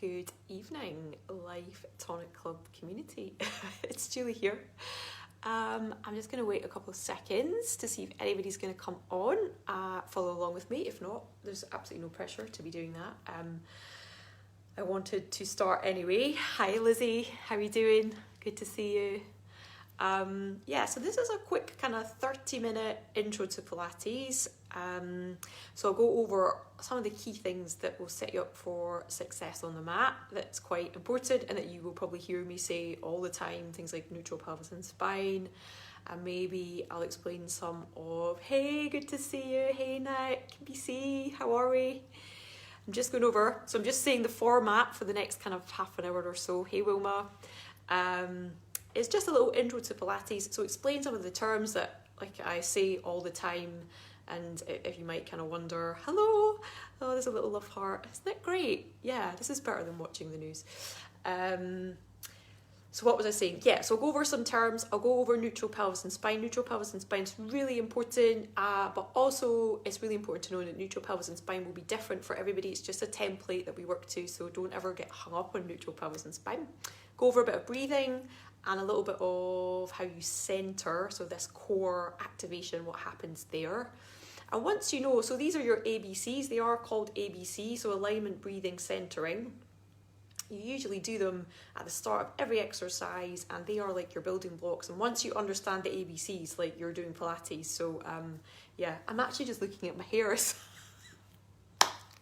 Good evening, Lifetonic Club community. It's Julie here. I'm just going to wait a couple of seconds to see if anybody's going to come on, follow along with me. If not, there's absolutely no pressure to be doing that. I wanted to start anyway. Hi Lizzie, how are you doing? Good to see you. So this is a quick kind of 30-minute intro to Pilates. So I'll go over some of the key things that will set you up for success on the mat. That's quite important and that you will probably hear me say all the time, things like neutral pelvis and spine. And maybe I'll explain some of, hey, good to see you. Hey Nick, BC, how are we? I'm just going over, so I'm just saying the format for the next kind of half an hour or so. Hey Wilma. It's just a little intro to Pilates, so explain some of the terms that like I say all the time, and if you might kind of wonder, hello, oh there's a little love heart, isn't that great? Yeah, this is better than watching the news. So what was I saying? Yeah, so I'll go over some terms. I'll go over neutral pelvis and spine. Neutral pelvis and spine is really important, but also it's really important to know that neutral pelvis and spine will be different for everybody. It's just a template that we work to, so don't ever get hung up on neutral pelvis and spine. Go over a bit of breathing and a little bit of how you center, so this core activation, what happens there. And once you know, so these are your ABCs, they are called ABC, so alignment, breathing, centering. You usually do them at the start of every exercise, and they are like your building blocks. And once you understand the ABCs, like you're doing Pilates. So yeah, I'm actually just looking at my hair.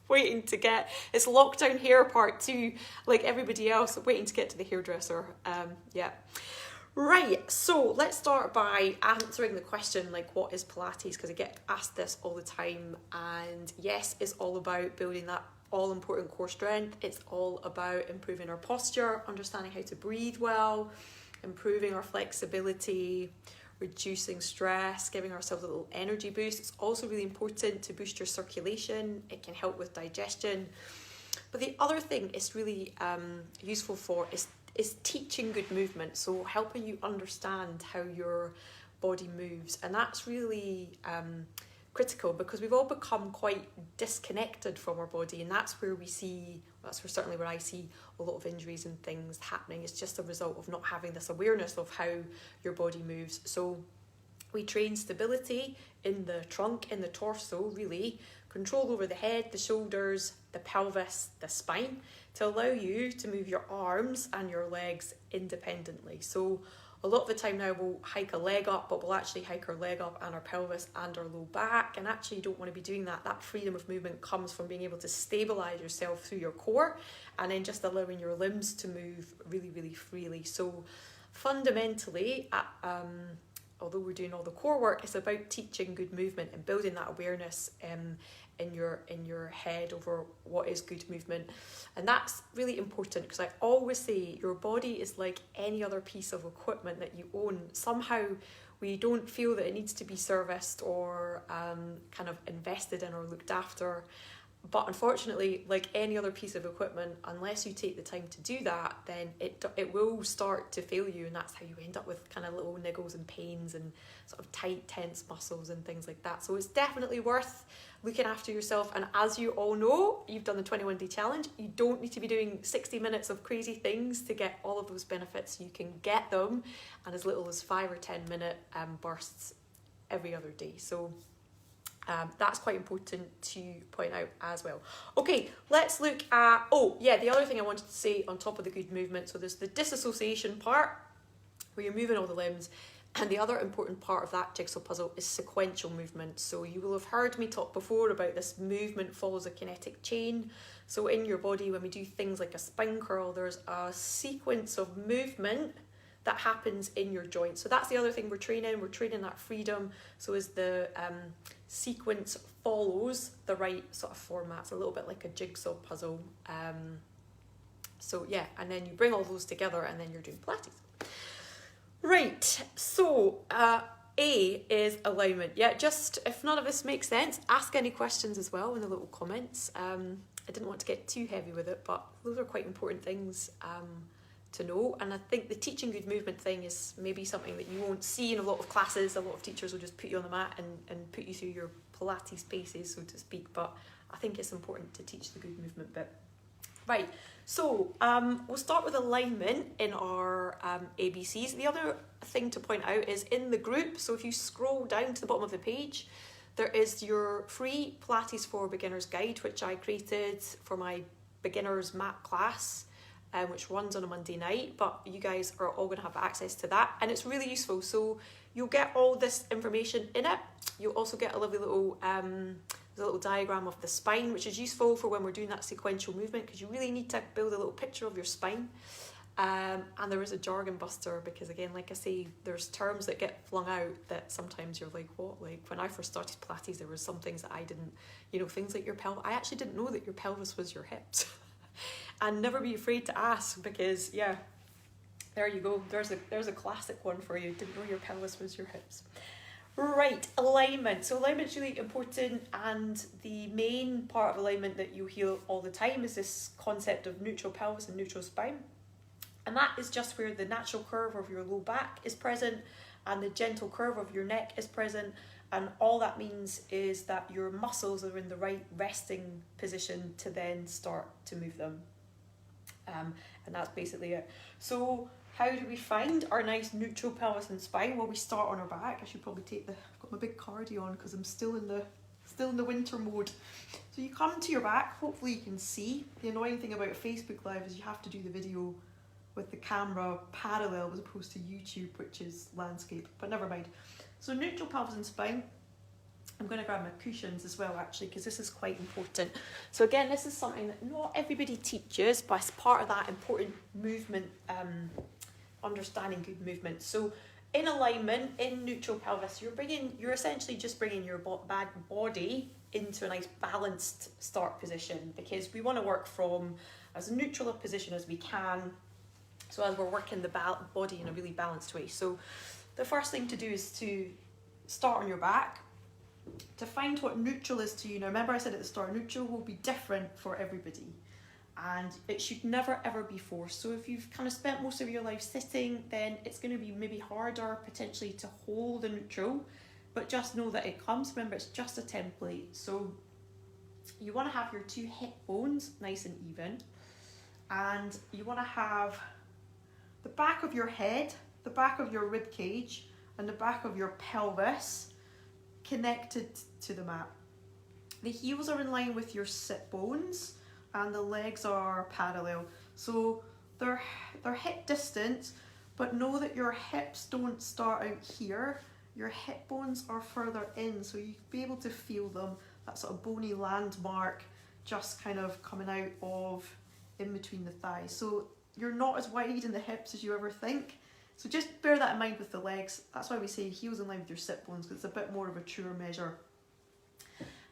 Waiting to get, it's lockdown hair part 2, like everybody else, waiting to get to the hairdresser. Yeah. Right, so let's start by answering the question, like, what is Pilates? Because I get asked this all the time. And yes, it's all about building that all-important core strength. It's all about improving our posture, understanding how to breathe well, improving our flexibility, reducing stress, giving ourselves a little energy boost. It's also really important to boost your circulation. It can help with digestion. But the other thing it's really useful for is teaching good movement. So helping you understand how your body moves. And that's really critical, because we've all become quite disconnected from our body, and that's where certainly where I see a lot of injuries and things happening. It's just a result of not having this awareness of how your body moves. So we train stability in the trunk, in the torso, really, control over the head, the shoulders, the pelvis, the spine, to allow you to move your arms and your legs independently. So a lot of the time now we'll hike a leg up, but we'll actually hike our leg up and our pelvis and our low back. And actually you don't want to be doing that. That freedom of movement comes from being able to stabilize yourself through your core and then just allowing your limbs to move really, really freely. So fundamentally, although we're doing all the core work, it's about teaching good movement and building that awareness in your head over what is good movement. And that's really important, because I always say your body is like any other piece of equipment that you own. Somehow we don't feel that it needs to be serviced or kind of invested in or looked after. But unfortunately, like any other piece of equipment, unless you take the time to do that, then it will start to fail you, and that's how you end up with kind of little niggles and pains and sort of tight, tense muscles and things like that. So it's definitely worth looking after yourself. And as you all know, you've done the 21-day challenge. You don't need to be doing 60 minutes of crazy things to get all of those benefits. You can get them in as little as 5 or 10 minute bursts every other day. So that's quite important to point out as well. Okay, let's look at, the other thing I wanted to say on top of the good movement. So there's the disassociation part, where you're moving all the limbs. And the other important part of that jigsaw puzzle is sequential movement. So you will have heard me talk before about this movement follows a kinetic chain. So in your body, when we do things like a spine curl, there's a sequence of movement that happens in your joints. So that's the other thing we're training. We're training that freedom. So as the sequence follows the right sort of format, it's a little bit like a jigsaw puzzle. So yeah, and then you bring all those together and then you're doing Pilates. Right, so A is alignment. Yeah, just if none of this makes sense, ask any questions as well in the little comments. I didn't want to get too heavy with it, but those are quite important things to know. And I think the teaching good movement thing is maybe something that you won't see in a lot of classes. A lot of teachers will just put you on the mat and put you through your Pilates paces, so to speak. But I think it's important to teach the good movement bit. Right, so we'll start with alignment in our ABCs. The other thing to point out is in the group, so if you scroll down to the bottom of the page, there is your free Pilates for Beginners guide, which I created for my beginners mat class, which runs on a Monday night, but you guys are all going to have access to that, and it's really useful. So you'll get all this information in it. You'll also get a lovely little there's a little diagram of the spine, which is useful for when we're doing that sequential movement, because you really need to build a little picture of your spine. And there is a jargon buster, because again, like I say, there's terms that get flung out that sometimes you're like, what? Like when I first started Pilates, there was some things that I didn't, you know, things like your pelvis. I actually didn't know that your pelvis was your hips. And never be afraid to ask, because yeah, there you go. There's a classic one for you. Didn't know your pelvis was your hips. Right, alignment. So alignment's really important, and the main part of alignment that you hear all the time is this concept of neutral pelvis and neutral spine. And that is just where the natural curve of your low back is present and the gentle curve of your neck is present. And all that means is that your muscles are in the right resting position to then start to move them. And that's basically it. So how do we find our nice neutral pelvis and spine? Well, we start on our back. I should probably I've got my big cardio on because I'm still in the winter mode. So you come to your back, hopefully you can see. The annoying thing about Facebook Live is you have to do the video with the camera parallel as opposed to YouTube, which is landscape, but never mind. So neutral pelvis and spine. I'm going to grab my cushions as well, actually, because this is quite important. So again, this is something that not everybody teaches, but it's part of that important movement, understanding good movement. So in alignment, in neutral pelvis, you're essentially just bringing your body into a nice balanced start position, because we want to work from as neutral a position as we can, so as we're working the body in a really balanced way. So the first thing to do is to start on your back, to find what neutral is to you. Now remember I said at the start, neutral will be different for everybody, and it should never ever be forced. So if you've kind of spent most of your life sitting, then it's going to be maybe harder potentially to hold a neutral, but just know that it comes. Remember, it's just a template. So you want to have your two hip bones nice and even, and you want to have the back of your head, the back of your rib cage, and the back of your pelvis connected to the mat. The heels are in line with your sit bones and the legs are parallel. So they're hip distance, but know that your hips don't start out here. Your hip bones are further in, so you'll be able to feel them, that sort of bony landmark just kind of coming out of in between the thighs. So you're not as wide in the hips as you ever think. So just bear that in mind with the legs. That's why we say heels in line with your sit bones, because it's a bit more of a truer measure.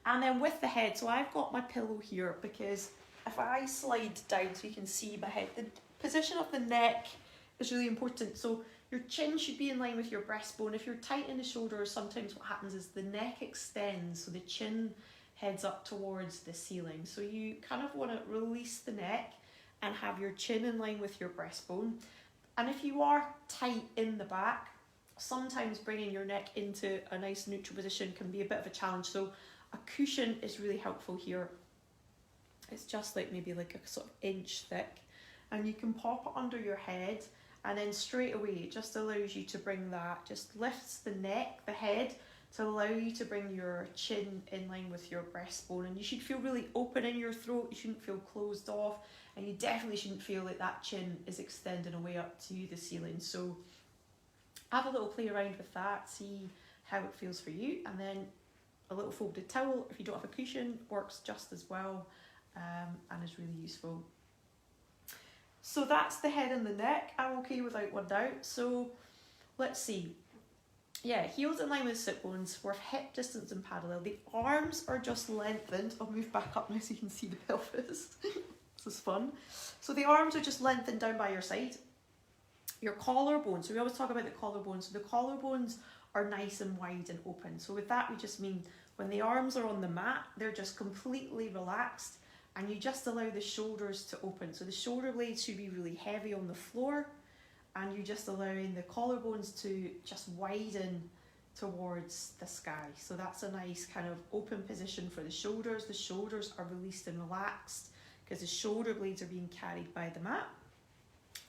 And then with the head, so I've got my pillow here, because if I slide down so you can see my head, the position of the neck is really important. So your chin should be in line with your breastbone. If you're tight in the shoulders, sometimes what happens is the neck extends, so the chin heads up towards the ceiling. So you kind of want to release the neck and have your chin in line with your breastbone. And if you are tight in the back, sometimes bringing your neck into a nice neutral position can be a bit of a challenge. So a cushion is really helpful here. It's just like maybe like a sort of inch thick, and you can pop it under your head, and then straight away it just allows you to bring that, just lifts the neck, the head, to allow you to bring your chin in line with your breastbone. And you should feel really open in your throat, you shouldn't feel closed off, and you definitely shouldn't feel like that chin is extending away up to the ceiling. So have a little play around with that, see how it feels for you, and then a little folded towel, if you don't have a cushion, works just as well, and is really useful. So that's the head and the neck. I'm okay without one doubt. So let's see. Yeah, heels in line with sit bones. We're hip distance and parallel. The arms are just lengthened. I'll move back up now so you can see the pelvis. This is fun. So the arms are just lengthened down by your side. Your collarbones, so we always talk about the collarbones. So the collarbones are nice and wide and open. So with that, we just mean when the arms are on the mat, they're just completely relaxed, and you just allow the shoulders to open. So the shoulder blades should be really heavy on the floor, and you're just allowing the collarbones to just widen towards the sky. So that's a nice kind of open position for the shoulders. The shoulders are released and relaxed. because the shoulder blades are being carried by the mat.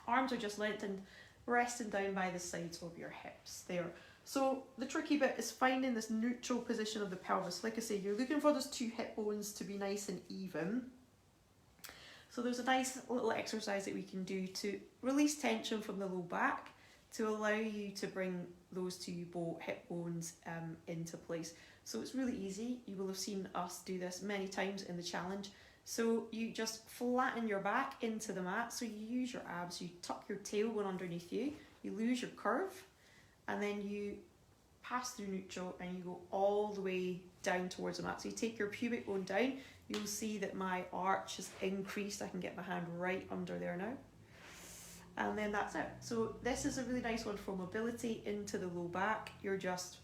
Arms are just lengthened, resting down by the sides of your hips there. So the tricky bit is finding this neutral position of the pelvis. Like I say, you're looking for those two hip bones to be nice and even. So there's a nice little exercise that we can do to release tension from the low back to allow you to bring those two hip bones into place. So it's really easy. You will have seen us do this many times in the challenge. So you just flatten your back into the mat. So you use your abs, you tuck your tailbone underneath you, you lose your curve, and then you pass through neutral and you go all the way down towards the mat. So you take your pubic bone down, you'll see that my arch has increased. I can get my hand right under there now. And then that's it. So this is a really nice one for mobility into the low back. You're just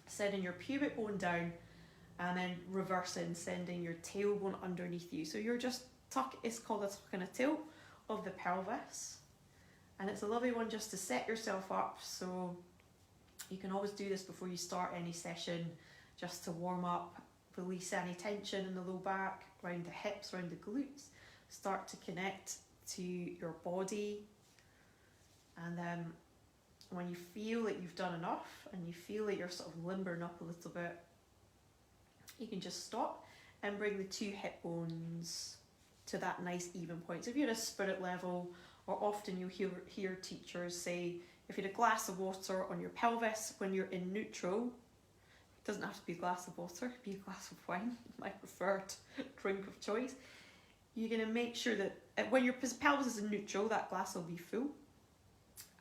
sending your pubic bone down and then reversing, sending your tailbone underneath you. So you're just it's called a tuck and a tilt of the pelvis. And it's a lovely one just to set yourself up. So you can always do this before you start any session, just to warm up, release any tension in the low back, around the hips, around the glutes, start to connect to your body. And then when you feel that you've done enough and you feel that you're sort of limbering up a little bit, you can just stop and bring the two hip bones to that nice even point. So if you're at a spirit level, or often you'll hear teachers say, if you had a glass of water on your pelvis when you're in neutral, it doesn't have to be a glass of water, it could be a glass of wine, my preferred drink of choice. You're going to make sure that when your pelvis is in neutral, that glass will be full.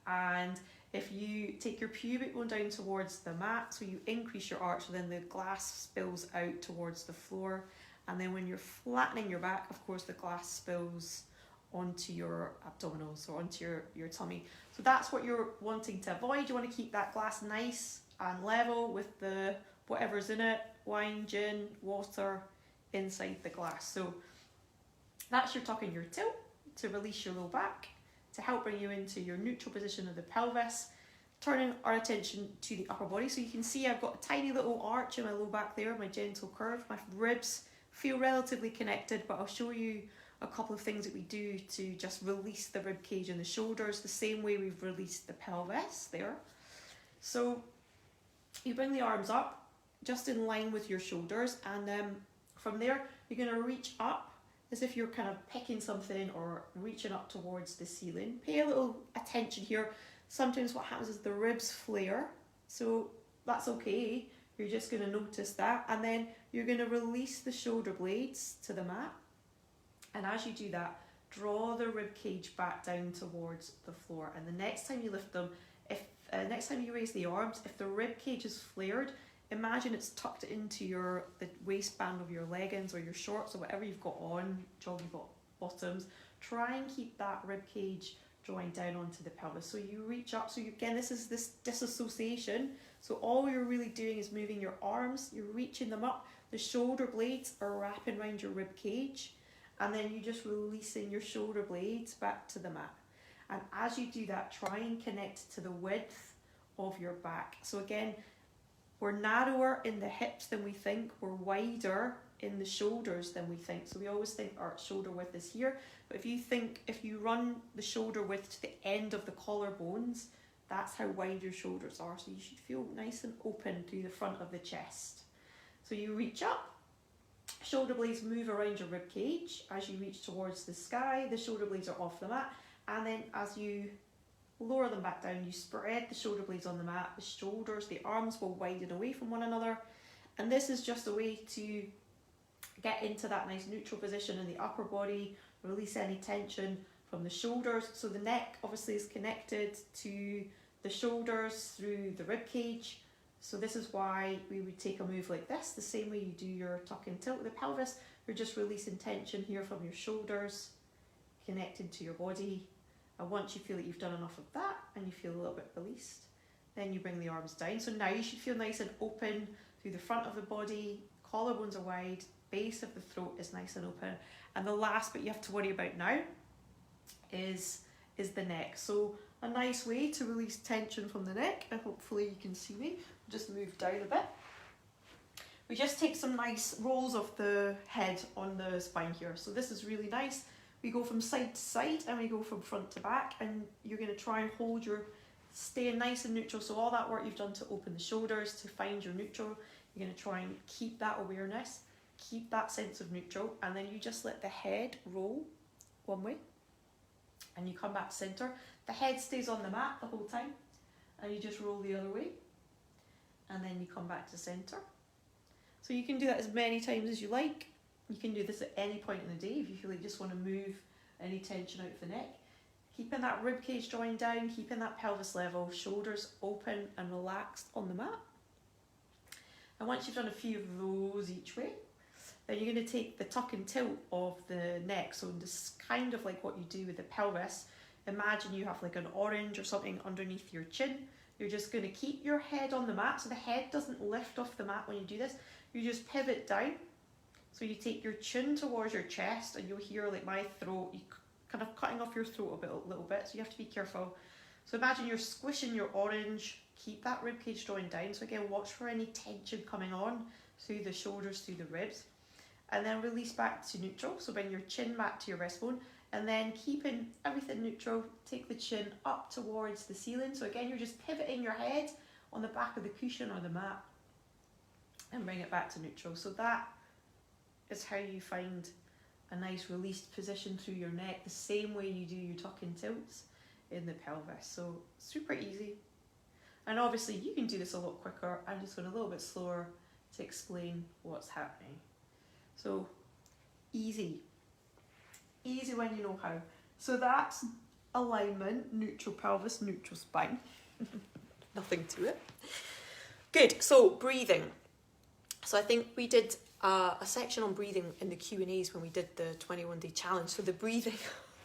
And if you take your pubic bone down towards the mat, so you increase your arch, so then the glass spills out towards the floor. And then when you're flattening your back, of course, the glass spills onto your abdominals or onto your tummy. So that's what you're wanting to avoid. You want to keep that glass nice and level with the whatever's in it, wine, gin, water, inside the glass. So that's your tuck and your tilt to release your low back, to help bring you into your neutral position of the pelvis, turning our attention to the upper body. So you can see I've got a tiny little arch in my low back there, my gentle curve. My ribs feel relatively connected, but I'll show you a couple of things that we do to just release the rib cage and the shoulders the same way we've released the pelvis there. So you bring the arms up just in line with your shoulders, and then from there you're going to reach up as if you're kind of picking something or reaching up towards the ceiling. Pay a little attention here. Sometimes what happens is the ribs flare, so that's okay. You're just going to notice that, and then you're going to release the shoulder blades to the mat. And as you do that, draw the rib cage back down towards the floor. And the next time you lift them, next time you raise the arms, if the rib cage is flared, imagine it's tucked into the waistband of your leggings or your shorts or whatever you've got on, jogging bottoms. Try and keep that rib cage drawing down onto the pelvis. So you reach up. So again, this is this disassociation. So all you're really doing is moving your arms. You're reaching them up. The shoulder blades are wrapping around your rib cage. And then you're just releasing your shoulder blades back to the mat. And as you do that, try and connect to the width of your back. So again, we're narrower in the hips than we think. We're wider in the shoulders than we think. So we always think our shoulder width is here. But if you run the shoulder width to the end of the collarbones, that's how wide your shoulders are. So you should feel nice and open through the front of the chest. So you reach up. Shoulder blades move around your rib cage. As you reach towards the sky, the shoulder blades are off the mat. And then as you lower them back down, you spread the shoulder blades on the mat. The shoulders, the arms will widen away from one another. And this is just a way to get into that nice neutral position in the upper body, release any tension from the shoulders. So the neck obviously is connected to the shoulders through the rib cage. So this is why we would take a move like this, the same way you do your tuck and tilt with the pelvis. You're just releasing tension here from your shoulders, connected to your body. And once you feel that you've done enough of that and you feel a little bit released, then you bring the arms down. So now you should feel nice and open through the front of the body, collarbones are wide, base of the throat is nice and open. And the last bit you have to worry about now is the neck. So a nice way to release tension from the neck, and hopefully you can see me, just move down a bit. we just take some nice rolls of the head on the spine here. So this is really nice. We go from side to side and we go from front to back, and you're going to try and hold your, staying nice and neutral. So all that work you've done to open the shoulders, to find your neutral, you're going to try and keep that awareness, keep that sense of neutral, and then you just let the head roll one way and you come back to center. The head stays on the mat the whole time and you just roll the other way and then you come back to center. So you can do that as many times as you like. You can do this at any point in the day if you feel like you just want to move any tension out of the neck. Keeping that rib cage joint down, keeping that pelvis level, shoulders open and relaxed on the mat. And once you've done a few of those each way, then you're going to take the tuck and tilt of the neck. So this kind of like what you do with the pelvis. Imagine you have like an orange or something underneath your chin. You're just going to keep your head on the mat, so the head doesn't lift off the mat when you do this. You just pivot down. So you take your chin towards your chest, and you'll hear like my throat, you kind of cutting off your throat a little bit, so you have to be careful. So imagine you're squishing your orange, keep that rib cage drawing down. So again, watch for any tension coming on through the shoulders, through the ribs. And then release back to neutral. So bring your chin back to your breastbone, and then keeping everything neutral, take the chin up towards the ceiling. So again, you're just pivoting your head on the back of the cushion or the mat and bring it back to neutral. So that is how you find a nice released position through your neck, the same way you do your tuck and tilts in the pelvis. So super easy. And obviously you can do this a lot quicker. I'm just going a little bit slower to explain what's happening. So easy when you know how. So that's alignment, neutral pelvis, neutral spine. Nothing to it. Good. So breathing. So I think we did a section on breathing in the Q&As when we did the 21-day challenge. So the breathing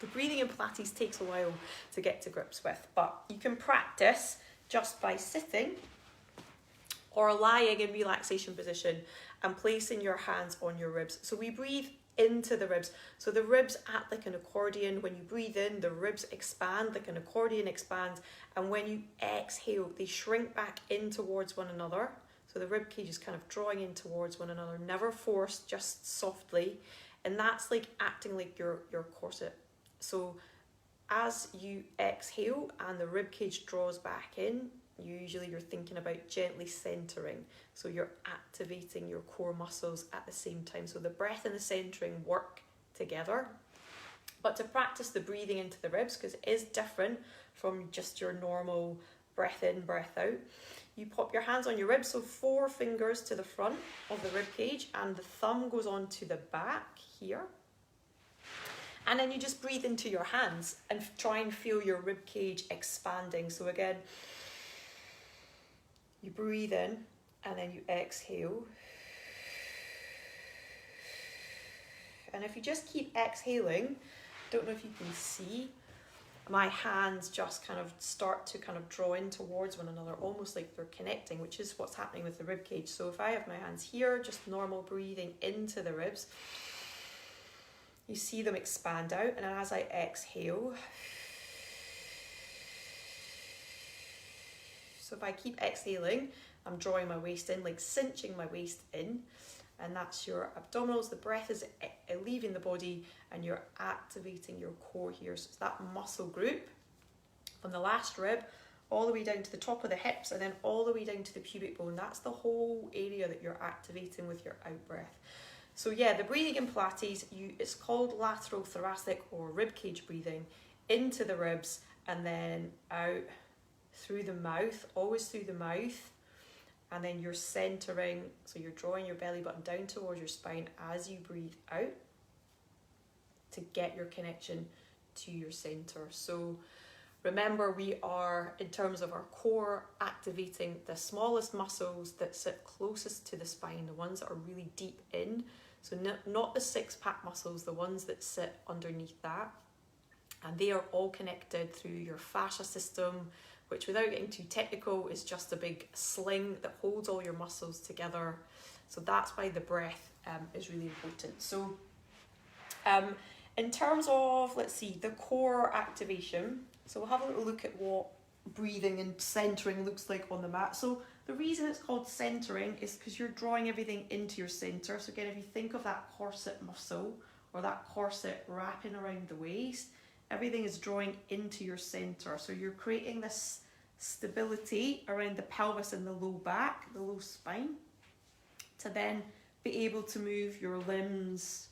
in Pilates takes a while to get to grips with, but you can practice just by sitting or lying in relaxation position and placing your hands on your ribs. So we breathe into the ribs. So the ribs act like an accordion. When you breathe in, the ribs expand like an accordion expands. And when you exhale, they shrink back in towards one another. So the rib cage is kind of drawing in towards one another, never forced, just softly. And that's like acting like your corset. So as you exhale and the rib cage draws back in, usually you're thinking about gently centering. So you're activating your core muscles at the same time. So the breath and the centering work together. But to practice the breathing into the ribs, because it is different from just your normal breath in, breath out, you pop your hands on your ribs, so 4 fingers to the front of the rib cage, and the thumb goes on to the back here. And then you just breathe into your hands and try and feel your rib cage expanding. So again, you breathe in and then you exhale. And if you just keep exhaling, don't know if you can see, my hands just kind of start to kind of draw in towards one another, almost like they're connecting, which is what's happening with the rib cage. So if I have my hands here, just normal breathing into the ribs, you see them expand out. And as I exhale, so if I keep exhaling, I'm drawing my waist in, like cinching my waist in. And that's your abdominals. The breath is leaving the body and you're activating your core here. So it's that muscle group from the last rib all the way down to the top of the hips and then all the way down to the pubic bone. That's the whole area that you're activating with your out breath. So yeah, the breathing in Pilates, it's called lateral thoracic or rib cage breathing, into the ribs and then out through the mouth, always through the mouth. And then you're centering, so you're drawing your belly button down towards your spine as you breathe out to get your connection to your center. So remember, we are, in terms of our core, activating the smallest muscles that sit closest to the spine, the ones that are really deep in. So not the 6-pack muscles, the ones that sit underneath that. And they are all connected through your fascia system, which without getting too technical is just a big sling that holds all your muscles together. So that's why the breath is really important. So in terms of, let's see, the core activation, so we'll have a little look at what breathing and centering looks like on the mat. So The reason it's called centering is because you're drawing everything into your center. So again, if you think of that corset muscle or that corset wrapping around the waist, everything is drawing into your center. So you're creating this stability around the pelvis and the low back, the low spine, to then be able to move your limbs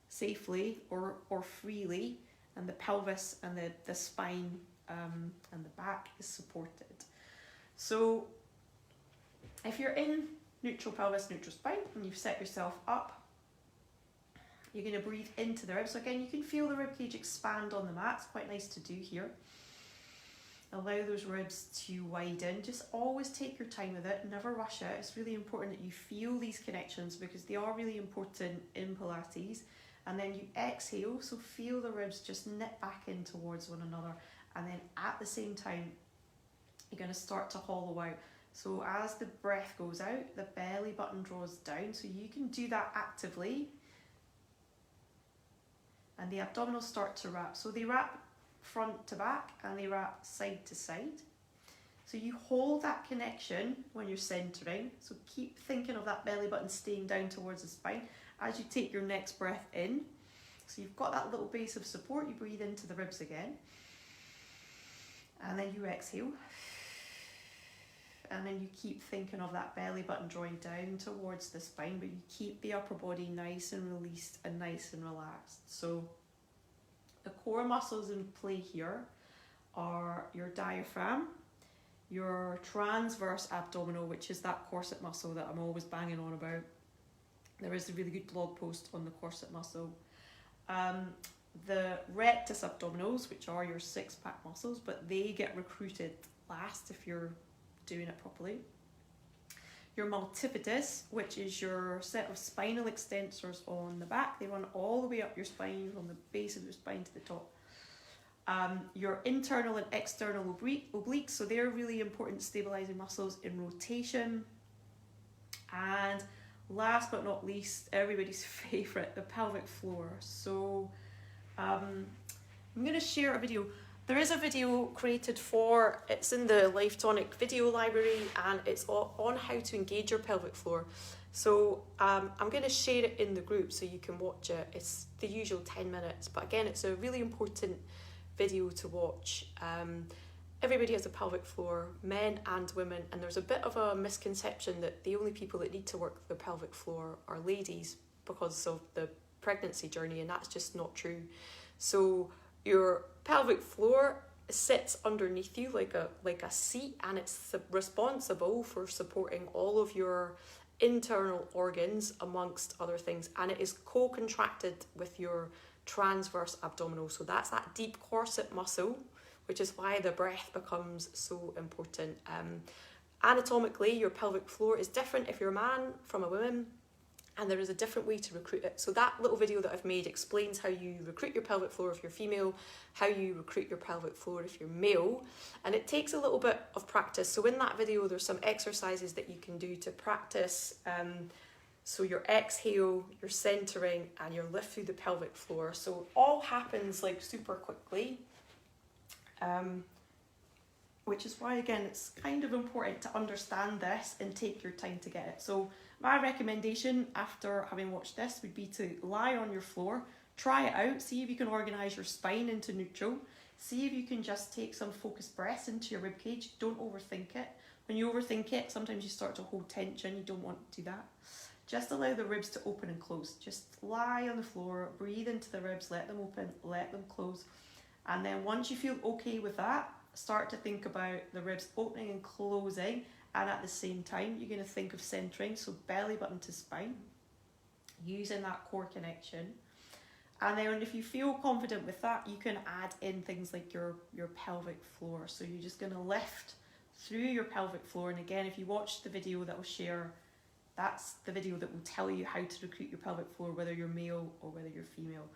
safely or freely, and the pelvis and the spine and the back is supported. So if you're in neutral pelvis, neutral spine, and you've set yourself up, you're going to breathe into the ribs. So again, you can feel the ribcage expand on the mat. It's quite nice to do here. Allow those ribs to widen. Just always take your time with it. Never rush it. It's really important that you feel these connections because they are really important in Pilates. And then you exhale, so feel the ribs just knit back in towards one another. And then at the same time, you're going to start to hollow out. So as the breath goes out, the belly button draws down. So you can do that actively. And the abdominals start to wrap. So they wrap front to back and they wrap side to side. So you hold that connection when you're centering. So keep thinking of that belly button staying down towards the spine as you take your next breath in. So you've got that little base of support. You breathe into the ribs again. And then you exhale. And then you keep thinking of that belly button drawing down towards the spine, but you keep the upper body nice and released and nice and relaxed. So the core muscles in play here are your diaphragm, your transverse abdominal, which is that corset muscle that I'm always banging on about. There is a really good blog post on the corset muscle. The rectus abdominals, which are your six-pack muscles, but they get recruited last if you're doing it properly. Your multifidus, which is your set of spinal extensors on the back. They run all the way up your spine, from the base of your spine to the top. Your internal and external obliques, so they're really important stabilizing muscles in rotation. And last but not least, everybody's favorite, the pelvic floor. So I'm going to share a video. There is a video created it's in the Lifetonic video library, and it's on how to engage your pelvic floor. So I'm going to share it in the group so you can watch it. It's the usual 10 minutes, but again, it's a really important video to watch. Everybody has a pelvic floor, men and women, and there's a bit of a misconception that the only people that need to work the pelvic floor are ladies because of the pregnancy journey, and that's just not true. So your pelvic floor sits underneath you like a seat, and it's responsible for supporting all of your internal organs amongst other things, and it is co-contracted with your transverse abdominal. So that's that deep corset muscle, which is why the breath becomes so important. Anatomically, your pelvic floor is different if you're a man from a woman, and there is a different way to recruit it. So that little video that I've made explains how you recruit your pelvic floor if you're female, how you recruit your pelvic floor if you're male, and it takes a little bit of practice. So in that video, there's some exercises that you can do to practice. So your exhale, your centering, and your lift through the pelvic floor. So it all happens like super quickly, which is why, again, it's kind of important to understand this and take your time to get it. So my recommendation after having watched this would be to lie on your floor, try it out, see if you can organise your spine into neutral, see if you can just take some focused breaths into your ribcage. Don't overthink it. When you overthink it, sometimes you start to hold tension. You don't want to do that. Just allow the ribs to open and close. Just lie on the floor, breathe into the ribs, let them open, let them close. And then once you feel okay with that, start to think about the ribs opening and closing, and at the same time you're going to think of centering, so belly button to spine, using that core connection. And then if you feel confident with that, you can add in things like your pelvic floor. So you're just going to lift through your pelvic floor. And again, if you watch the video that I'll share, that's the video that will tell you how to recruit your pelvic floor, whether you're male or whether you're female.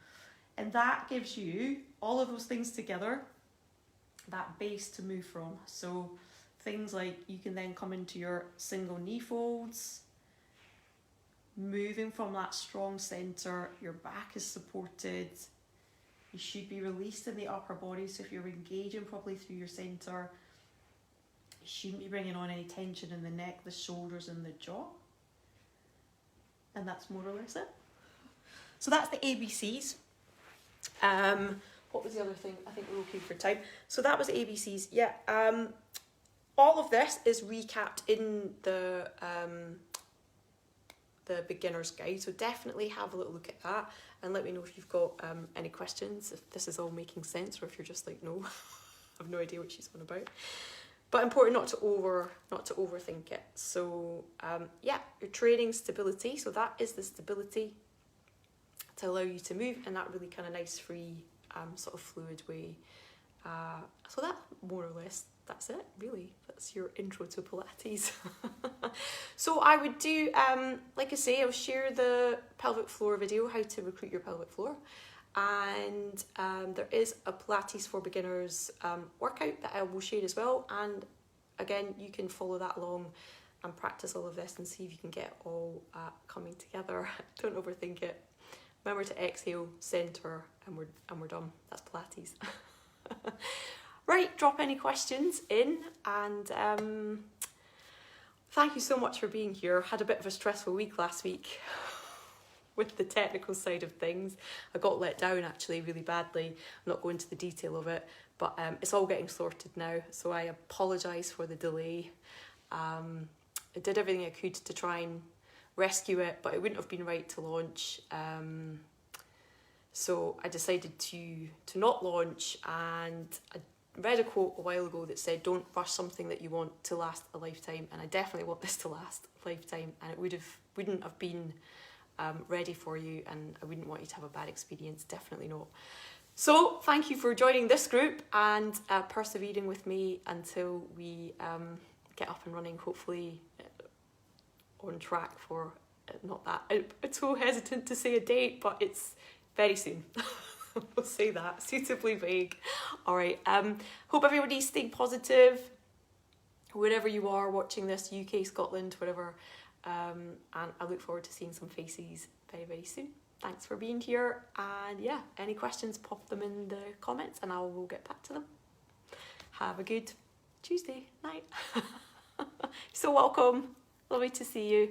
And that gives you all of those things together, that base to move from. So things like you can then come into your single knee folds, moving from that strong center, your back is supported, you should be released in the upper body. So if you're engaging properly through your center, shouldn't be bringing on any tension in the neck, the shoulders and the jaw. And that's more or less it. So that's the ABCs. What was the other thing? I think we're okay for time. So that was the ABCs. Yeah. All of this is recapped in the beginner's guide. So definitely have a little look at that and let me know if you've got any questions, if this is all making sense, or if you're just like, no, I have no idea what she's on about. But important not to overthink it. So yeah, your training stability. So that is the stability to allow you to move in that really kind of nice, free, sort of fluid way. So that more or less, that's it really. That's your intro to Pilates. So I would do, like I say, I'll share the pelvic floor video, how to recruit your pelvic floor. And there is a Pilates for beginners workout that I will share as well. And again, you can follow that along and practice all of this and see if you can get all coming together. Don't overthink it. Remember to exhale, center, and we're done. That's Pilates. Right, drop any questions in, and thank you so much for being here. Had a bit of a stressful week last week with the technical side of things. I got let down actually really badly. I'm not going into the detail of it, but it's all getting sorted now, so I apologise for the delay. I did everything I could to try and rescue it, but it wouldn't have been right to launch. So I decided to not launch, and I read a quote a while ago that said, don't rush something that you want to last a lifetime, and I definitely want this to last a lifetime, and it wouldn't have been ready for you, and I wouldn't want you to have a bad experience, definitely not. So thank you for joining this group and persevering with me until we get up and running, hopefully on track for, not that, I'm so hesitant to say a date, but it's very soon. We'll say that, suitably vague. All right, hope everybody's staying positive, wherever you are watching this, UK, Scotland, whatever, and I look forward to seeing some faces very, very soon. Thanks for being here, and yeah, any questions, pop them in the comments and I will get back to them. Have a good Tuesday night. You're so welcome. Lovely to see you.